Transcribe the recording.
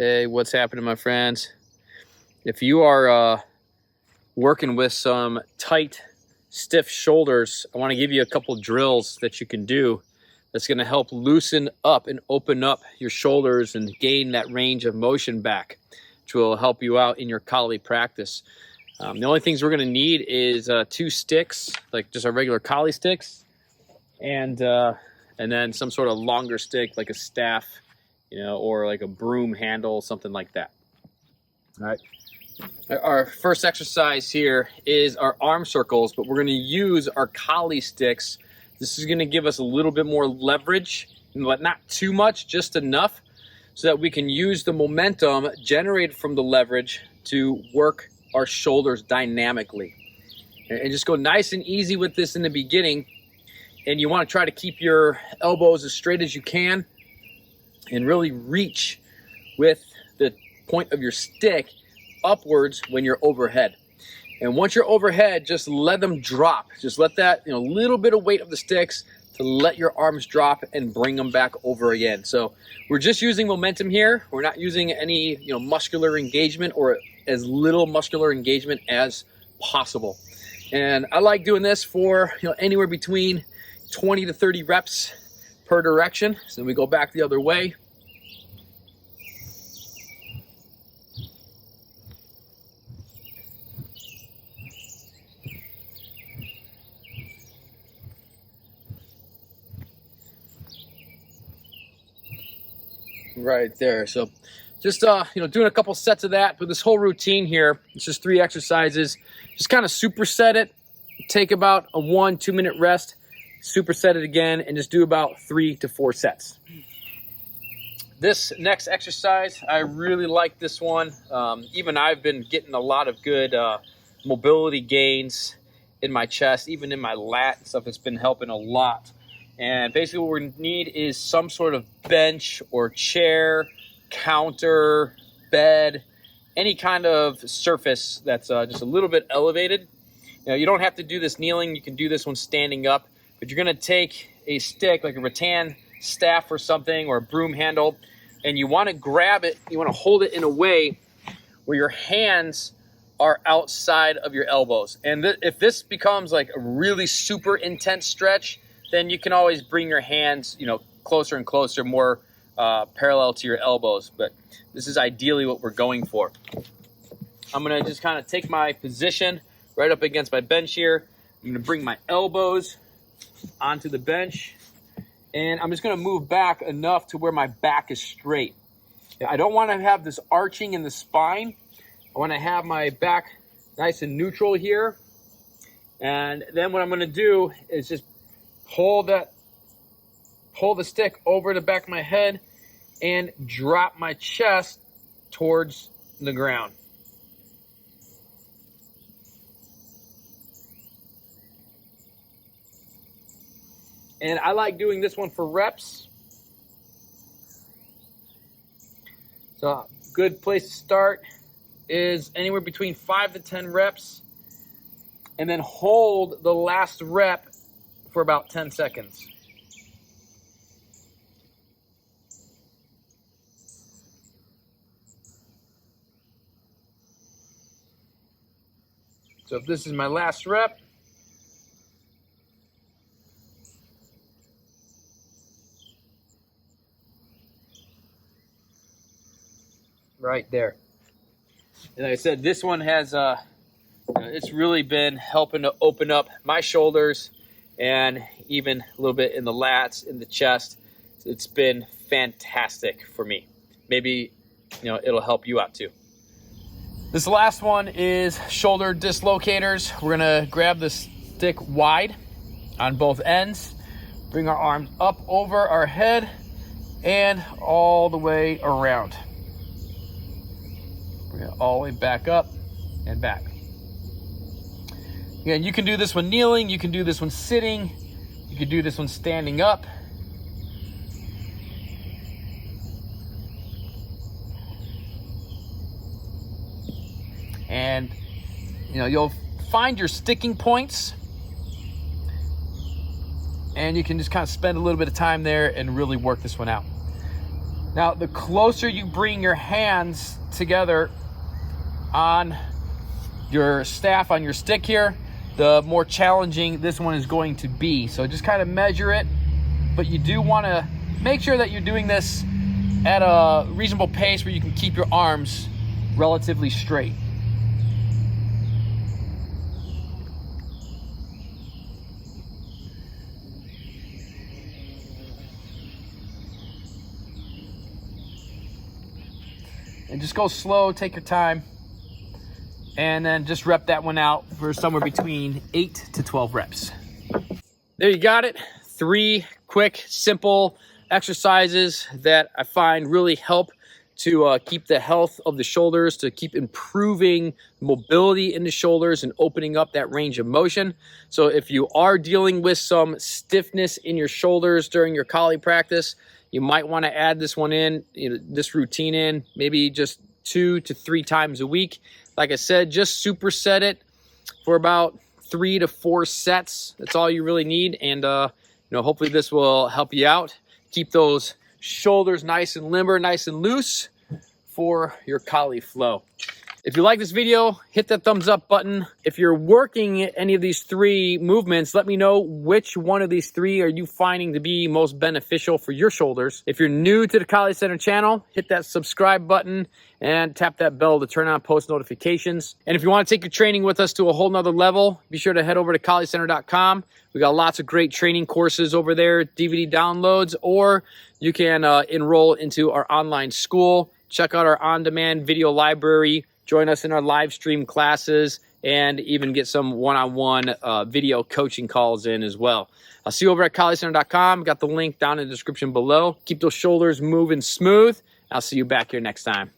Hey, what's happening, my friends? If you are working with some tight, stiff shoulders, I want to give you a couple drills that you can do that's going to help loosen up and open up your shoulders and gain that range of motion back, which will help you out in your Kali practice. The only things we're going to need is 2 sticks, like just our regular Kali sticks, and then some sort of longer stick, like a staff, or like a broom handle, something like that. All right. Our first exercise here is our arm circles, but we're going to use our Kali sticks. This is going to give us a little bit more leverage, but not too much, just enough so that we can use the momentum generated from the leverage to work our shoulders dynamically. And just go nice and easy with this in the beginning. And you want to try to keep your elbows as straight as you can and really reach with the point of your stick upwards when you're overhead. And once you're overhead, just let them drop. Just let that little bit of weight of the sticks to let your arms drop and bring them back over again. So we're just using momentum here. We're not using any muscular engagement, or as little muscular engagement as possible. And I like doing this for anywhere between 20 to 30 reps per direction. So we go back the other way. Right there. So just doing a couple sets of that. But this whole routine here, it's just 3 exercises. Just kind of superset it. Take about a 1-2 minute rest. Superset it again, and just do about 3 to 4 sets. This next exercise, I really like this one. Even I've been getting a lot of good mobility gains in my chest, even in my lat and stuff. It's been helping a lot. And basically what we need is some sort of bench or chair, counter, bed, any kind of surface that's just a little bit elevated. You don't have to do this kneeling. You can do this one standing up. But you're going to take a stick, like a rattan staff or something, or a broom handle, and you want to grab it. You want to hold it in a way where your hands are outside of your elbows. And if this becomes like a really super intense stretch, then you can always bring your hands, closer and closer, more parallel to your elbows. But this is ideally what we're going for. I'm going to just kind of take my position right up against my bench here. I'm going to bring my elbows onto the bench, and I'm just going to move back enough to where my back is straight. I don't want to have this arching in the spine. I want to have my back nice and neutral here. And then what I'm going to do is just pull the stick over the back of my head and drop my chest towards the ground. And I like doing this one for reps. So a good place to start is anywhere between 5 to 10 reps. And then hold the last rep for about 10 seconds. So if this is my last rep, right there. And like I said, this one has it's really been helping to open up my shoulders and even a little bit in the lats, in the chest. It's been fantastic for me. Maybe it'll help you out too. This last one is shoulder dislocators. We're gonna grab the stick wide on both ends, bring our arms up over our head and all the way around. Bring it all the way back up and back. Again, you can do this one kneeling, you can do this one sitting, you can do this one standing up. And you'll find your sticking points, and you can just kind of spend a little bit of time there and really work this one out. Now, the closer you bring your hands together on your staff, on your stick here, the more challenging this one is going to be. So just kind of measure it, but you do want to make sure that you're doing this at a reasonable pace where you can keep your arms relatively straight. And just go slow, take your time, and then just rep that one out for somewhere between 8 to 12 reps. There you got it. 3 quick, simple exercises that I find really help to keep the health of the shoulders, to keep improving mobility in the shoulders and opening up that range of motion. So if you are dealing with some stiffness in your shoulders during your collie practice, you might want to add this one in, this routine in, maybe just 2 to 3 times a week. Like I said, just superset it for about 3 to 4 sets. That's all you really need. And hopefully this will help you out. Keep those shoulders nice and limber, nice and loose for your collie flow. If you like this video, hit that thumbs up button. If you're working any of these 3 movements, let me know which one of these 3 are you finding to be most beneficial for your shoulders. If you're new to the Collie Center channel, hit that subscribe button and tap that bell to turn on post notifications. And if you want to take your training with us to a whole nother level, be sure to head over to colliecenter.com. We got lots of great training courses over there, DVD downloads, or you can enroll into our online school. Check out our on-demand video library. Join us in our live stream classes and even get some one-on-one video coaching calls in as well. I'll see you over at colliecenter.com. Got the link down in the description below. Keep those shoulders moving smooth. I'll see you back here next time.